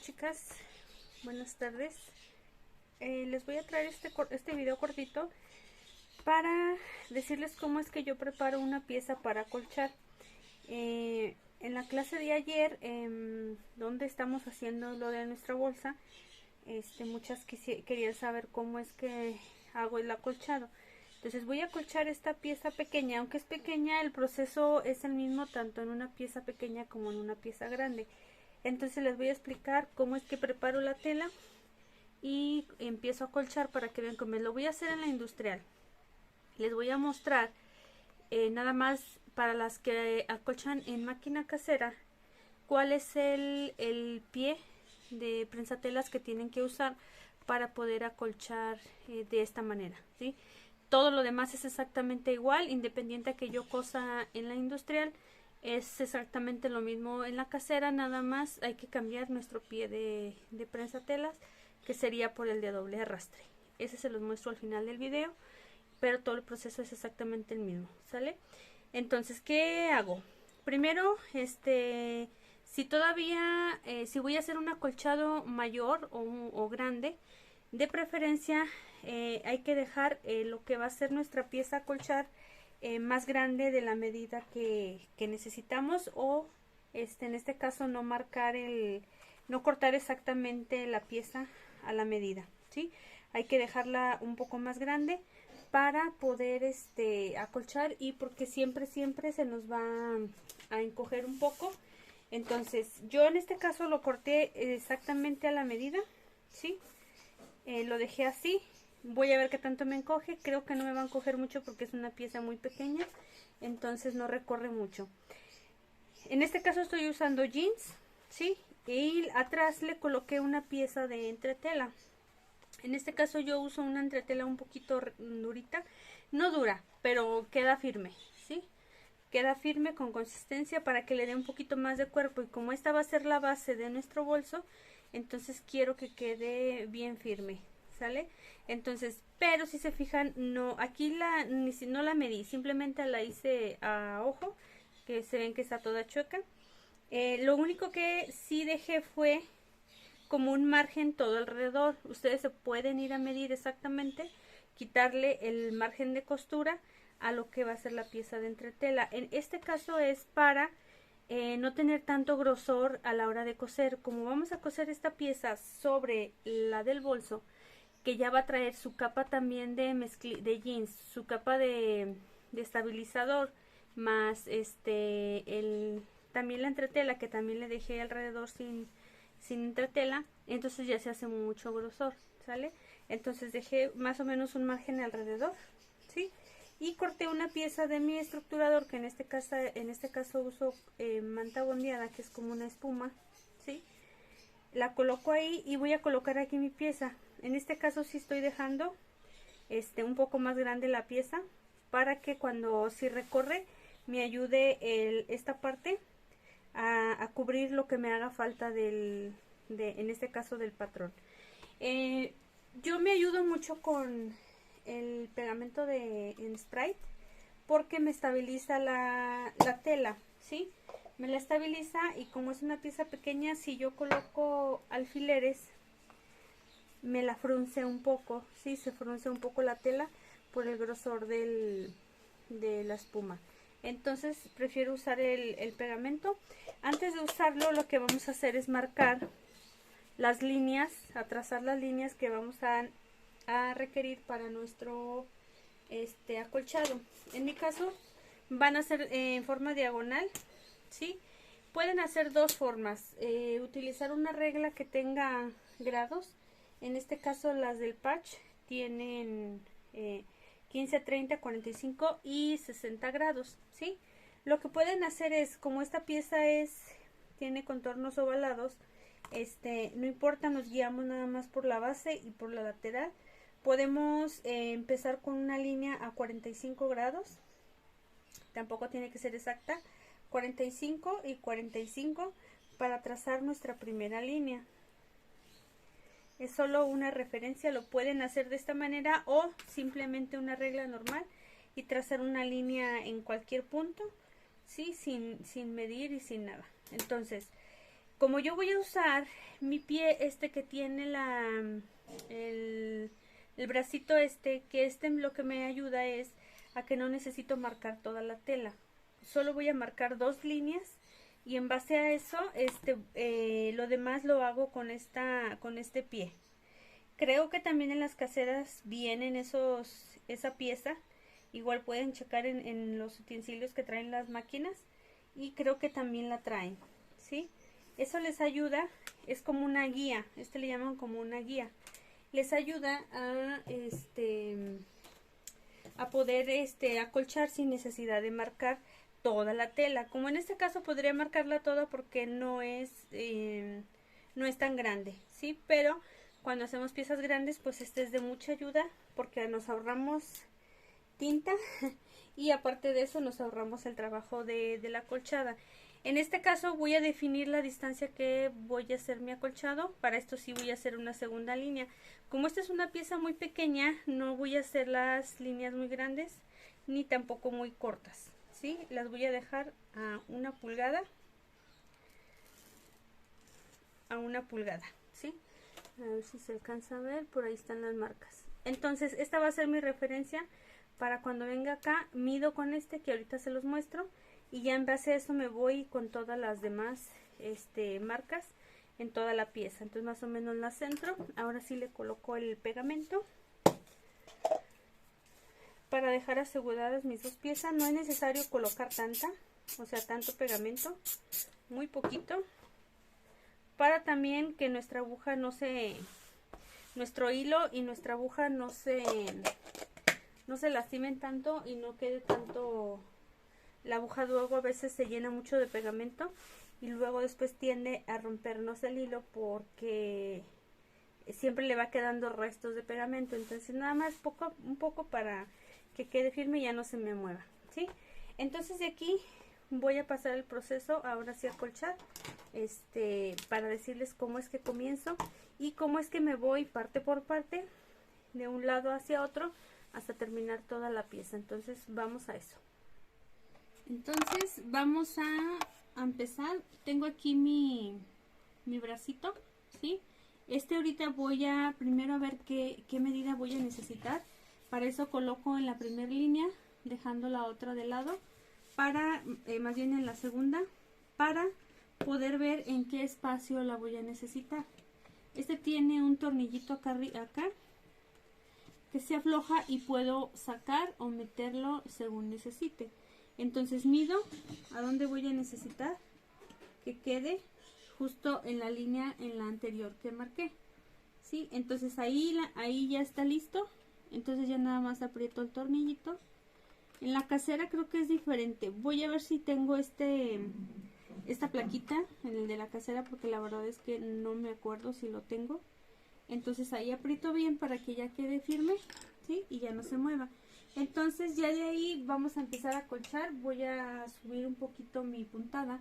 chicas, buenas tardes. Les voy a traer este video cortito para decirles cómo es que yo preparo una pieza para acolchar. En la clase de ayer, donde estamos haciendo lo de nuestra bolsa, muchas querían saber cómo es que hago el acolchado. Entonces voy a acolchar esta pieza pequeña. Aunque es pequeña, el proceso es el mismo tanto en una pieza pequeña como en una pieza grande. Entonces les voy a explicar cómo es que preparo la tela y empiezo a acolchar para que vean cómo lo voy a hacer en la industrial. Les voy a mostrar nada más para las que acolchan en máquina casera cuál es el pie de prensatelas que tienen que usar para poder acolchar de esta manera, ¿sí? Todo lo demás es exactamente igual, independiente a que yo cosa en la industrial, es exactamente lo mismo en la casera, nada más hay que cambiar nuestro pie de prensatelas, que sería por el de doble arrastre. Ese se los muestro al final del video, pero todo el proceso es exactamente el mismo, ¿sale? Entonces, ¿qué hago? Primero, si todavía, si voy a hacer un acolchado mayor o grande, de preferencia hay que dejar lo que va a ser nuestra pieza a acolchar más grande de la medida que necesitamos, o en este caso no no cortar exactamente la pieza a la medida, ¿sí? Hay que dejarla un poco más grande para poder acolchar, y porque siempre se nos va a encoger un poco. Entonces yo en este caso lo corté exactamente a la medida, ¿sí? Lo dejé así. Voy a ver qué tanto me encoge. Creo que no me va a encoger mucho porque es una pieza muy pequeña, entonces no recorre mucho. En este caso estoy usando jeans, ¿sí? Y atrás le coloqué una pieza de entretela. En este caso yo uso una entretela un poquito durita, no dura, pero queda firme, ¿sí? Queda firme con consistencia para que le dé un poquito más de cuerpo, y como esta va a ser la base de nuestro bolso, entonces quiero que quede bien firme, ¿sale? Entonces, pero si se fijan, no, aquí no la medí, simplemente la hice a ojo, que se ven que está toda chueca. Lo único que sí dejé fue como un margen todo alrededor. Ustedes se pueden ir a medir exactamente, quitarle el margen de costura a lo que va a ser la pieza de entretela. En este caso es para no tener tanto grosor a la hora de coser. Como vamos a coser esta pieza sobre la del bolso, que ya va a traer su capa también de jeans, su capa de estabilizador, más también la entretela, que también le dejé alrededor sin entretela, entonces ya se hace mucho grosor, ¿sale? Entonces dejé más o menos un margen alrededor, ¿sí? Y corté una pieza de mi estructurador, que en este caso uso manta bondeada, que es como una espuma, ¿sí? La coloco ahí y voy a colocar aquí mi pieza. En este caso sí estoy dejando un poco más grande la pieza, para que si recorre me ayude esta parte a cubrir lo que me haga falta en este caso del patrón. Yo me ayudo mucho con el pegamento en Sprite, porque me estabiliza la tela, ¿sí? Me la estabiliza, y como es una pieza pequeña, si yo coloco alfileres, me la frunce un poco, ¿sí? Se frunce un poco la tela por el grosor de la espuma. Entonces prefiero usar el pegamento. Antes de usarlo, lo que vamos a hacer es marcar las líneas, a trazar las líneas que vamos a requerir para nuestro acolchado. En mi caso van a ser en forma diagonal, ¿sí? Pueden hacer dos formas, utilizar una regla que tenga grados. En este caso las del patch tienen 15, 30, 45 y 60 grados, ¿sí? Lo que pueden hacer es, como esta pieza tiene contornos ovalados, no importa, nos guiamos nada más por la base y por la lateral. Podemos empezar con una línea a 45 grados, tampoco tiene que ser exacta, 45 y 45 para trazar nuestra primera línea. Es solo una referencia, lo pueden hacer de esta manera o simplemente una regla normal y trazar una línea en cualquier punto, ¿sí? Sin medir y sin nada. Entonces, Como yo voy a usar mi pie que tiene el, el bracito que lo que me ayuda es a que no necesito marcar toda la tela. Solo voy a marcar 2 líneas y en base a eso lo demás lo hago con este pie. Creo que también en las caseras vienen esa pieza. Igual pueden checar en los utensilios que traen las máquinas y creo que también la traen, ¿sí? Eso les ayuda, es como una guía, le llaman como una guía. Les ayuda a poder acolchar sin necesidad de marcar toda la tela. Como en este caso podría marcarla toda porque no es tan grande, ¿sí? Pero cuando hacemos piezas grandes, pues es de mucha ayuda porque nos ahorramos tinta y aparte de eso nos ahorramos el trabajo de la acolchada. En este caso voy a definir la distancia que voy a hacer mi acolchado. Para esto sí voy a hacer una segunda línea. Como esta es una pieza muy pequeña, no voy a hacer las líneas muy grandes ni tampoco muy cortas, ¿sí? Las voy a dejar a 1 pulgada, ¿sí? A ver si se alcanza a ver, por ahí están las marcas. Entonces esta va a ser mi referencia para cuando venga acá. Mido con que ahorita se los muestro, y ya en base a eso me voy con todas las demás marcas en toda la pieza. Entonces más o menos la centro. Ahora sí le coloco el pegamento para dejar aseguradas mis 2 piezas. No es necesario colocar tanto pegamento, muy poquito, para también que nuestra aguja nuestro hilo y nuestra aguja no se lastimen tanto y no quede tanto. La aguja luego a veces se llena mucho de pegamento y luego después tiende a rompernos el hilo porque siempre le va quedando restos de pegamento. Entonces nada más un poco para que quede firme y ya no se me mueva, ¿sí? Entonces de aquí voy a pasar el proceso ahora sí a acolchar, para decirles cómo es que comienzo y cómo es que me voy parte por parte de un lado hacia otro hasta terminar toda la pieza. Entonces vamos a eso. Entonces vamos a empezar. Tengo aquí mi bracito, ¿sí? Ahorita voy a primero a ver qué medida voy a necesitar. Para eso coloco en la primera línea, dejando la otra de lado, para, más bien en la segunda, para poder ver en qué espacio la voy a necesitar. Tiene un tornillito acá que se afloja y puedo sacar o meterlo según necesite. Entonces mido a dónde voy a necesitar que quede justo en la línea en la anterior que marqué, ¿sí? Entonces ahí ya está listo. Entonces ya nada más aprieto el tornillito. En la casera creo que es diferente. Voy a ver si tengo esta plaquita en el de la casera, porque la verdad es que no me acuerdo si lo tengo. Entonces ahí aprieto bien para que ya quede firme, ¿sí? Y ya no se mueva. Entonces ya de ahí vamos a empezar a acolchar. Voy a subir un poquito mi puntada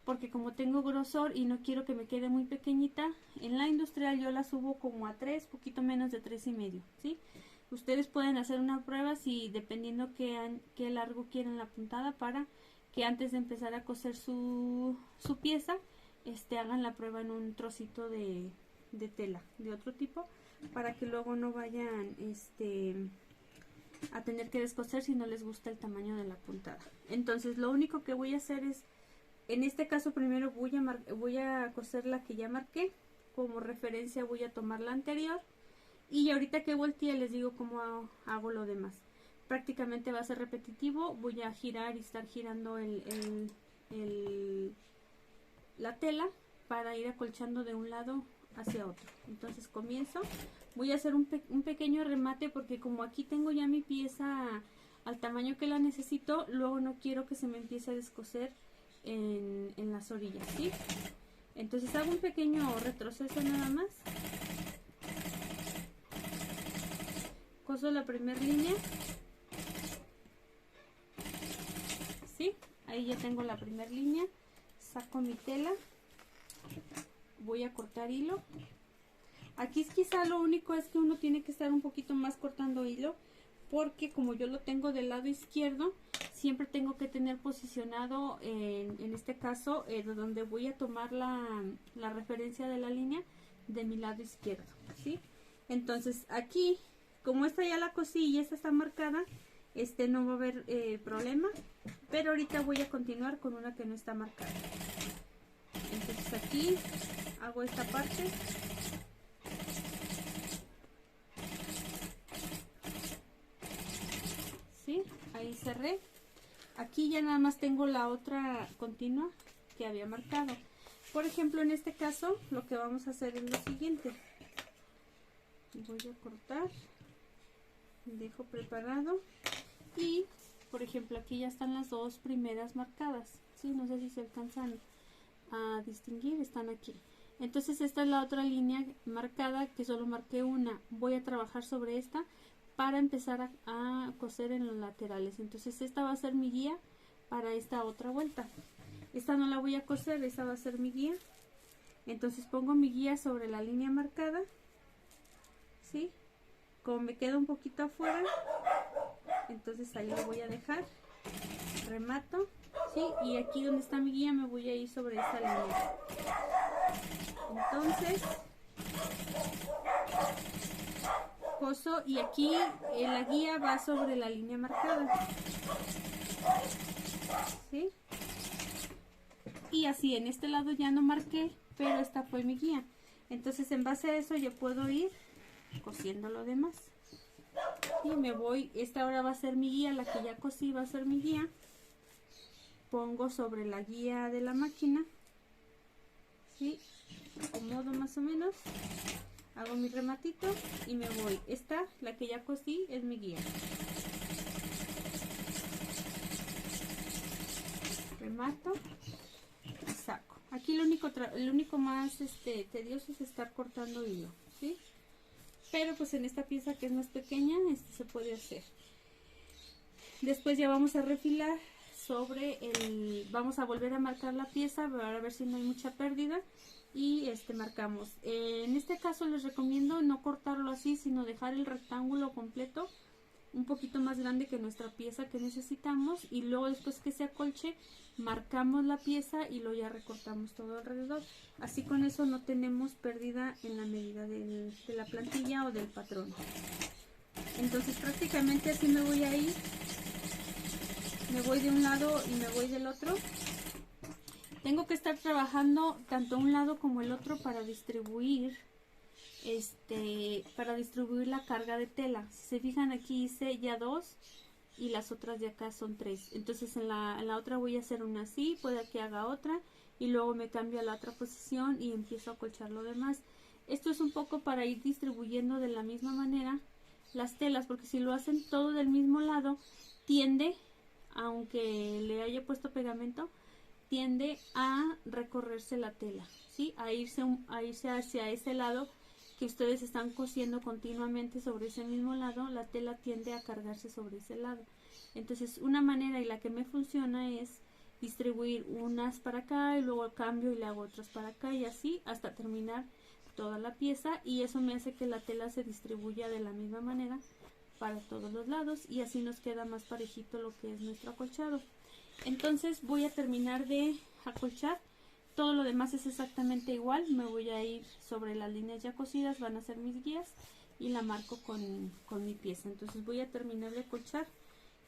porque como tengo grosor y no quiero que me quede muy pequeñita, en la industrial yo la subo como a 3, poquito menos de 3,5, ¿sí? Ustedes pueden hacer una prueba si dependiendo qué largo quieren la puntada, para que antes de empezar a coser su pieza, hagan la prueba en un trocito de tela de otro tipo, para que luego no vayan a tener que descoser si no les gusta el tamaño de la puntada. Entonces lo único que voy a hacer es, en este caso primero voy a coser la que ya marqué. Como referencia voy a tomar la anterior y ahorita que voltee les digo cómo hago lo demás. Prácticamente va a ser repetitivo. Voy a girar y estar girando la tela para ir acolchando de un lado hacia otro. Entonces comienzo. Voy a hacer un pequeño remate porque como aquí tengo ya mi pieza al tamaño que la necesito, luego no quiero que se me empiece a descoser en las orillas, ¿sí? Entonces hago un pequeño retroceso nada más. Coso la primera línea, ¿sí? Ahí ya tengo la primera línea. Saco mi tela, voy a cortar hilo. Aquí quizá lo único es que uno tiene que estar un poquito más cortando hilo, porque como yo lo tengo del lado izquierdo, siempre tengo que tener posicionado en este caso donde voy a tomar la referencia de la línea de mi lado izquierdo, ¿sí? Entonces aquí, como esta ya la cosí y esta está marcada, no va a haber problema, pero ahorita voy a continuar con una que no está marcada. Entonces aquí hago esta parte. ¿Sí? Ahí cerré. Aquí ya nada más tengo la otra continua que había marcado. Por ejemplo, en este caso lo que vamos a hacer es lo siguiente. Voy a cortar, dejo preparado y por ejemplo aquí ya están las dos primeras marcadas, ¿sí? No sé si se alcanzan a distinguir, están aquí. Entonces esta es la otra línea marcada que solo marqué una. Voy a trabajar sobre esta para empezar a coser en los laterales. Entonces esta va a ser mi guía para esta otra vuelta. Esta no la voy a coser, esta va a ser mi guía. Entonces pongo mi guía sobre la línea marcada, ¿sí? Como me queda un poquito afuera, entonces ahí lo voy a dejar, remato, ¿sí? Y aquí donde está mi guía me voy a ir sobre esta línea. Entonces coso y aquí la guía va sobre la línea marcada, ¿sí? Y así en este lado ya no marqué, pero esta fue mi guía. Entonces en base a eso yo puedo ir cosiendo lo demás. Y me voy, esta ahora va a ser mi guía, la que ya cosí va a ser mi guía. Pongo sobre la guía de la máquina, ¿sí? Acomodo más o menos, hago mi rematito y me voy. Esta, la que ya cosí, es mi guía. Remato y saco. Aquí lo único más tedioso es estar cortando hilo, ¿sí? Pero pues en esta pieza que es más pequeña, se puede hacer. Después ya vamos a refilar sobre vamos a volver a marcar la pieza para ver si no hay mucha pérdida y marcamos. En este caso les recomiendo no cortarlo así, sino dejar el rectángulo completo un poquito más grande que nuestra pieza que necesitamos, y luego después que se acolche marcamos la pieza y luego ya recortamos todo alrededor. Así con eso no tenemos pérdida en la medida de la plantilla o del patrón. Entonces prácticamente así me voy a ir, me voy de un lado y me voy del otro. Tengo que estar trabajando tanto un lado como el otro para distribuir la carga de tela. Si se fijan, aquí hice ya 2 y las otras de acá son 3. Entonces en la otra voy a hacer una así, puede que haga otra y luego me cambio a la otra posición y empiezo a acolchar lo demás. Esto es un poco para ir distribuyendo de la misma manera las telas, porque si lo hacen todo del mismo lado, tiende, aunque le haya puesto pegamento, tiende a recorrerse la tela, ¿sí? A irse hacia ese lado que ustedes están cosiendo continuamente sobre ese mismo lado. La tela tiende a cargarse sobre ese lado. Entonces una manera y la que me funciona es distribuir unas para acá y luego cambio y le hago otras para acá y así hasta terminar toda la pieza, y eso me hace que la tela se distribuya de la misma manera para todos los lados y así nos queda más parejito lo que es nuestro acolchado. Entonces voy a terminar de acolchar. Todo lo demás es exactamente igual. Me voy a ir sobre las líneas ya cosidas, van a ser mis guías, y la marco con mi pieza. Entonces voy a terminar de acolchar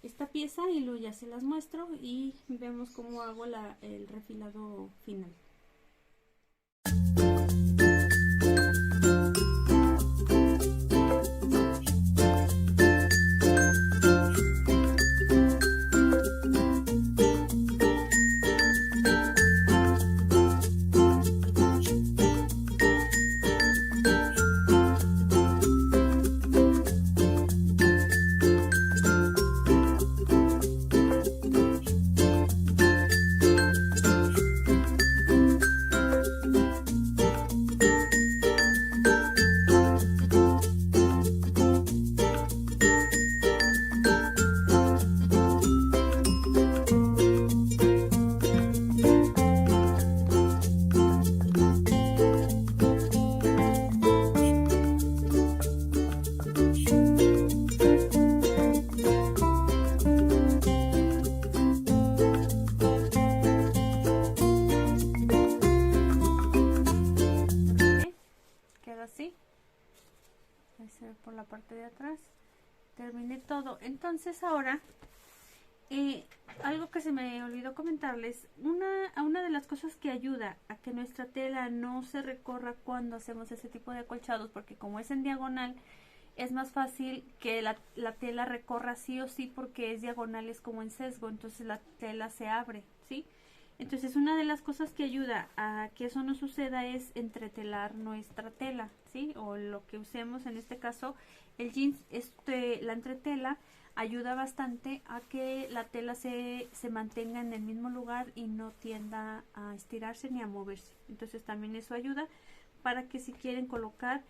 esta pieza y luego ya se las muestro y vemos cómo hago el refilado final. se ve por la parte de atrás. Terminé todo. Entonces ahora algo que se me olvidó comentarles, una de las cosas que ayuda a que nuestra tela no se recorra cuando hacemos ese tipo de acolchados, porque como es en diagonal, es más fácil que la tela recorra sí o sí, porque es diagonal, es como en sesgo, entonces la tela se abre, ¿sí? Entonces una de las cosas que ayuda a que eso no suceda es entretelar nuestra tela, ¿sí? O lo que usemos, en este caso el jeans, la entretela ayuda bastante a que la tela se mantenga en el mismo lugar y no tienda a estirarse ni a moverse. Entonces también eso ayuda para que si quieren colocar,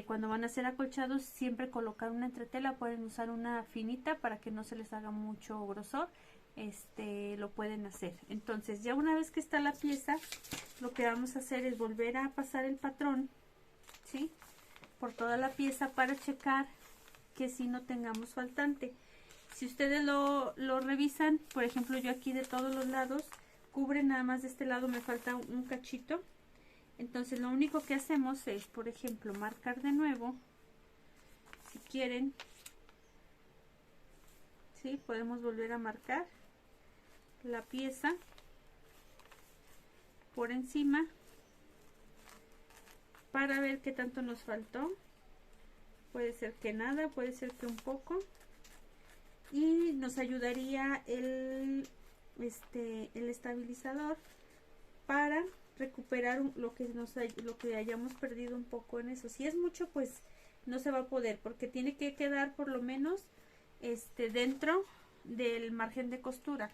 cuando van a hacer acolchados, siempre colocar una entretela. Pueden usar una finita para que no se les haga mucho grosor. Lo pueden hacer. Entonces ya una vez que está la pieza, lo que vamos a hacer es volver a pasar el patrón, ¿sí?, por toda la pieza para checar que si no tengamos faltante. Si ustedes lo revisan, por ejemplo, yo aquí de todos los lados cubre, nada más de este lado me falta un cachito. Entonces lo único que hacemos es, por ejemplo, marcar de nuevo. Si quieren, ¿sí?, podemos volver a marcar la pieza por encima para ver qué tanto nos faltó. Puede ser que nada, puede ser que un poco, y nos ayudaría el estabilizador para recuperar lo que hayamos perdido un poco en eso. Si es mucho, pues no se va a poder, porque tiene que quedar por lo menos dentro del margen de costura.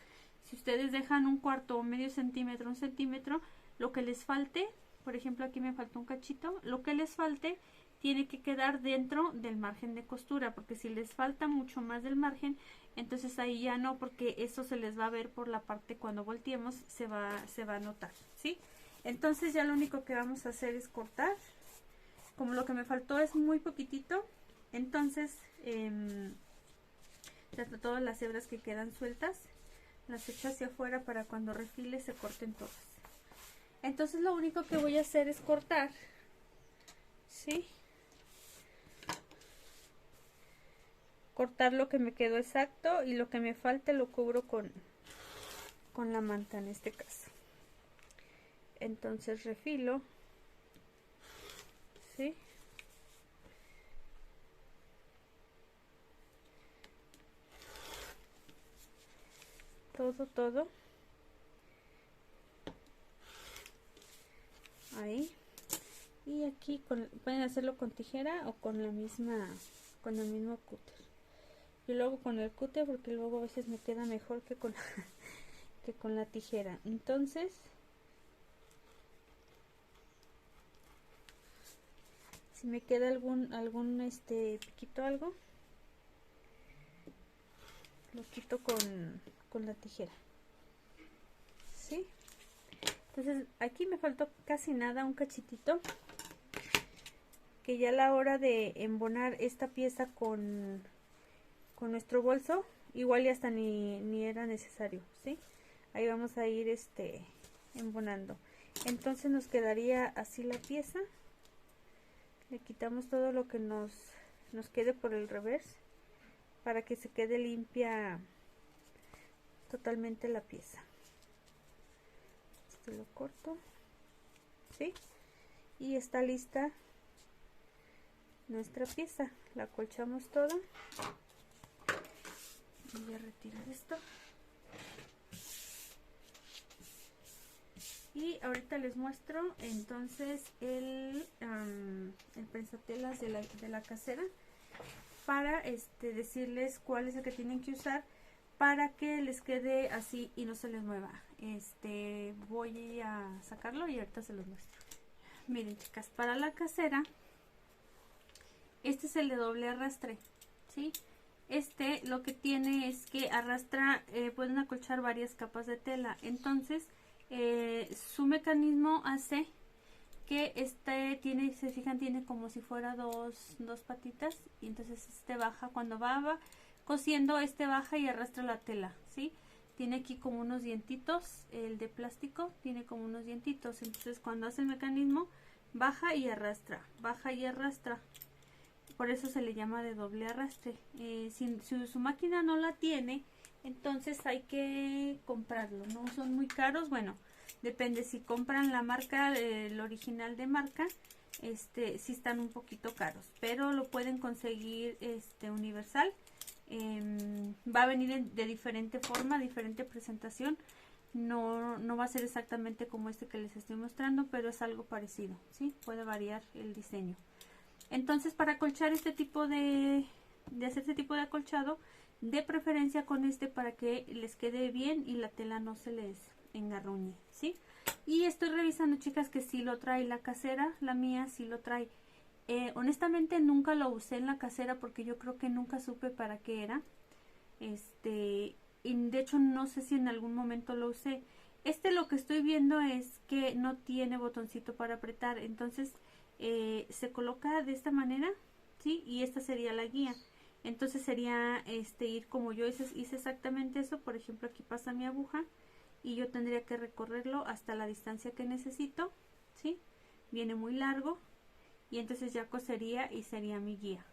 Si ustedes dejan un cuarto o medio centímetro, un centímetro, lo que les falte, por ejemplo aquí me faltó un cachito, lo que les falte tiene que quedar dentro del margen de costura, porque si les falta mucho más del margen, entonces ahí ya no, porque eso se les va a ver por la parte, cuando volteemos se va a notar, ¿sí? Entonces ya lo único que vamos a hacer es cortar. Como lo que me faltó es muy poquitito, entonces todas las hebras que quedan sueltas las echo hacia afuera para cuando refile se corten todas. Entonces lo único que voy a hacer es cortar, ¿sí?, cortar lo que me quedó exacto, y lo que me falte lo cubro con la manta en este caso. Entonces refilo, ¿sí?, todo ahí, y aquí pueden hacerlo con tijera o con el mismo cúter. Yo lo hago con el cúter porque luego a veces me queda mejor que con que con la tijera. Entonces si me queda algún piquito, algo, lo quito con la tijera, ¿sí? Entonces aquí me faltó casi nada, un cachitito, que ya a la hora de embonar esta pieza con nuestro bolso, igual y hasta ni era necesario, ¿sí? Ahí vamos a ir embonando. Entonces nos quedaría así la pieza. Le quitamos todo lo que nos quede por el revés, para que se quede limpia totalmente la pieza. Lo corto, ¿sí? Y está lista nuestra pieza. La acolchamos toda. Voy a retirar esto. Y ahorita les muestro entonces el prensatelas de la casera, para decirles cuál es el que tienen que usar para que les quede así y no se les mueva. Voy a sacarlo y ahorita se los muestro. Miren, chicas, para la casera, este es el de doble arrastre, ¿sí? Lo que tiene es que arrastra, pueden acolchar varias capas de tela. Entonces su mecanismo hace que se fijan, tiene como si fuera dos patitas, y entonces baja, cuando va cosiendo, baja y arrastra la tela, ¿sí? Tiene aquí como unos dientitos, el de plástico tiene como unos dientitos, entonces cuando hace el mecanismo baja y arrastra, por eso se le llama de doble arrastre. Si su máquina no la tiene, entonces hay que comprarlo. No son muy caros, bueno, depende si compran la marca, el original de marca, sí están un poquito caros, pero lo pueden conseguir universal. Va a venir de diferente forma, diferente presentación. No va a ser exactamente como este que les estoy mostrando, pero es algo parecido, ¿sí? Puede variar el diseño. Entonces, para acolchar este tipo de hacer este tipo de acolchado, de preferencia con para que les quede bien y la tela no se les engarruñe, ¿sí? Y estoy revisando, chicas, que sí lo trae la casera, la mía sí lo trae. Honestamente nunca lo usé en la casera porque yo creo que nunca supe para qué era. Y de hecho no sé si en algún momento lo usé. Lo que estoy viendo es que no tiene botoncito para apretar, entonces se coloca de esta manera, ¿sí? Y esta sería la guía. Entonces sería ir como yo hice exactamente eso. Por ejemplo, aquí pasa mi aguja y yo tendría que recorrerlo hasta la distancia que necesito, ¿sí? Viene muy largo y entonces ya cosería y sería mi guía,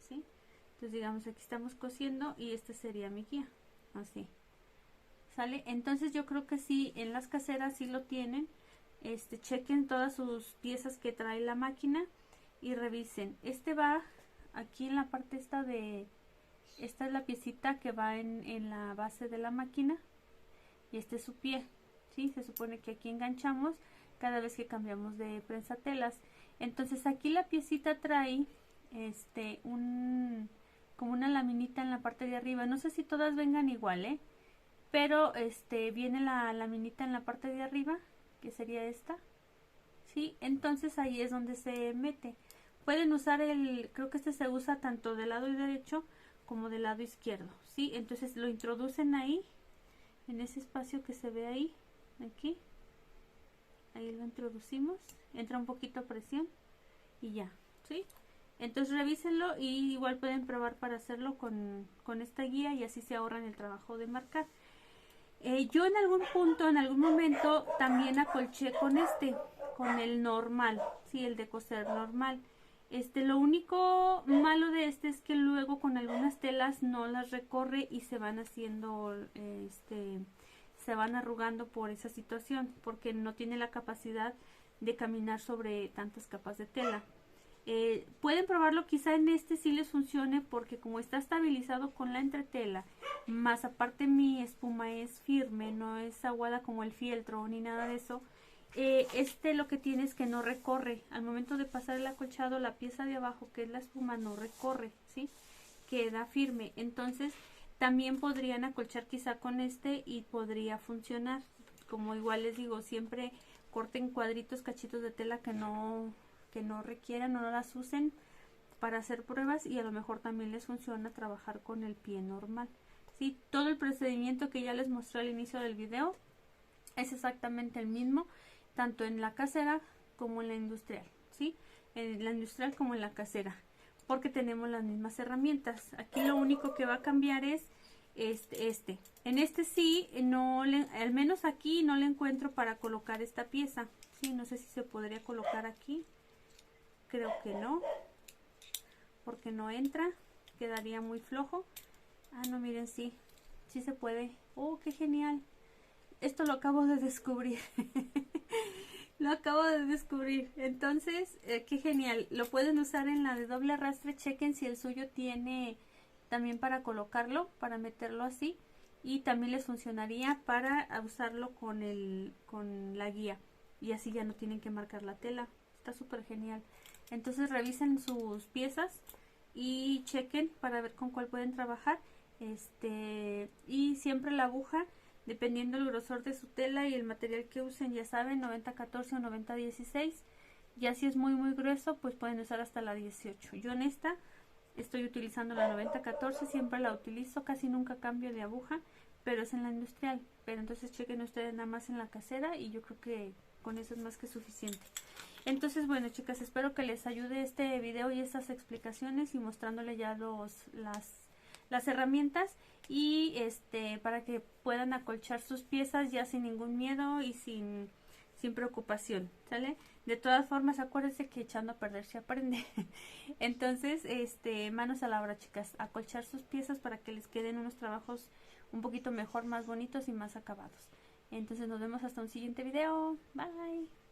¿sí? Entonces digamos aquí estamos cosiendo y este sería mi guía, así, ¿sale? Entonces yo creo que sí, en las caseras sí lo tienen. Chequen todas sus piezas que trae la máquina y revisen. Va aquí en la parte esta es la piecita que va en la base de la máquina y este es su pie, ¿sí? Se supone que aquí enganchamos cada vez que cambiamos de prensatelas. Entonces aquí la piecita trae como una laminita en la parte de arriba. No sé si todas vengan igual, pero viene la laminita en la parte de arriba, que sería esta, ¿sí? Entonces ahí es donde se mete. Pueden usar creo que se usa tanto del lado derecho como del lado izquierdo, ¿sí? Entonces lo introducen ahí, en ese espacio que se ve ahí, aquí. Ahí lo introducimos, entra un poquito a presión y ya, ¿sí? Entonces revísenlo y igual pueden probar para hacerlo con esta guía y así se ahorran el trabajo de marcar. Yo en algún punto, en algún momento también acolché con el normal, sí, el de coser normal. Lo único malo de es que luego con algunas telas no las recorre y se van haciendo, se van arrugando por esa situación, porque no tiene la capacidad de caminar sobre tantas capas de tela. Pueden probarlo, quizá en sí les funcione porque como está estabilizado con la entretela, más aparte mi espuma es firme, no es aguada como el fieltro ni nada de eso. Lo que tiene es que no recorre. Al momento de pasar el acolchado, la pieza de abajo, que es la espuma, no recorre, ¿sí? Queda firme. Entonces también podrían acolchar quizá con y podría funcionar. Como igual les digo, siempre corten cuadritos, cachitos de tela que no requieran o no las usen para hacer pruebas y a lo mejor también les funciona trabajar con el pie normal, ¿sí? Todo el procedimiento que ya les mostré al inicio del video es exactamente el mismo, tanto en la casera como en la industrial, ¿sí? En la industrial como en la casera, porque tenemos las mismas herramientas. Aquí lo único que va a cambiar es en sí, al menos aquí no le encuentro para colocar esta pieza, ¿sí? No sé si se podría colocar aquí. Creo que no, porque no entra, quedaría muy flojo. Ah, no, miren, sí se puede. Oh, qué genial. Esto lo acabo de descubrir. Lo acabo de descubrir. Entonces, qué genial. Lo pueden usar en la de doble arrastre. Chequen si el suyo tiene también para colocarlo, para meterlo así. Y también les funcionaría para usarlo con la guía. Y así ya no tienen que marcar la tela. Está súper genial. Entonces revisen sus piezas y chequen para ver con cuál pueden trabajar. Y siempre la aguja, dependiendo del grosor de su tela y el material que usen, ya saben, 90-14 o 90-16. Ya si es muy grueso, pues pueden usar hasta la 18. Yo en esta estoy utilizando la 90-14, siempre la utilizo, casi nunca cambio de aguja, pero es en la industrial. Pero entonces chequen ustedes nada más en la casera y yo creo que con eso es más que suficiente. Entonces, bueno, chicas, espero que les ayude este video y estas explicaciones y mostrándole ya las herramientas y para que puedan acolchar sus piezas ya sin ningún miedo y sin sin preocupación, ¿sale? De todas formas, acuérdense que echando a perder se aprende. Entonces, manos a la obra, chicas, acolchar sus piezas para que les queden unos trabajos un poquito mejor, más bonitos y más acabados. Entonces nos vemos hasta un siguiente video. Bye.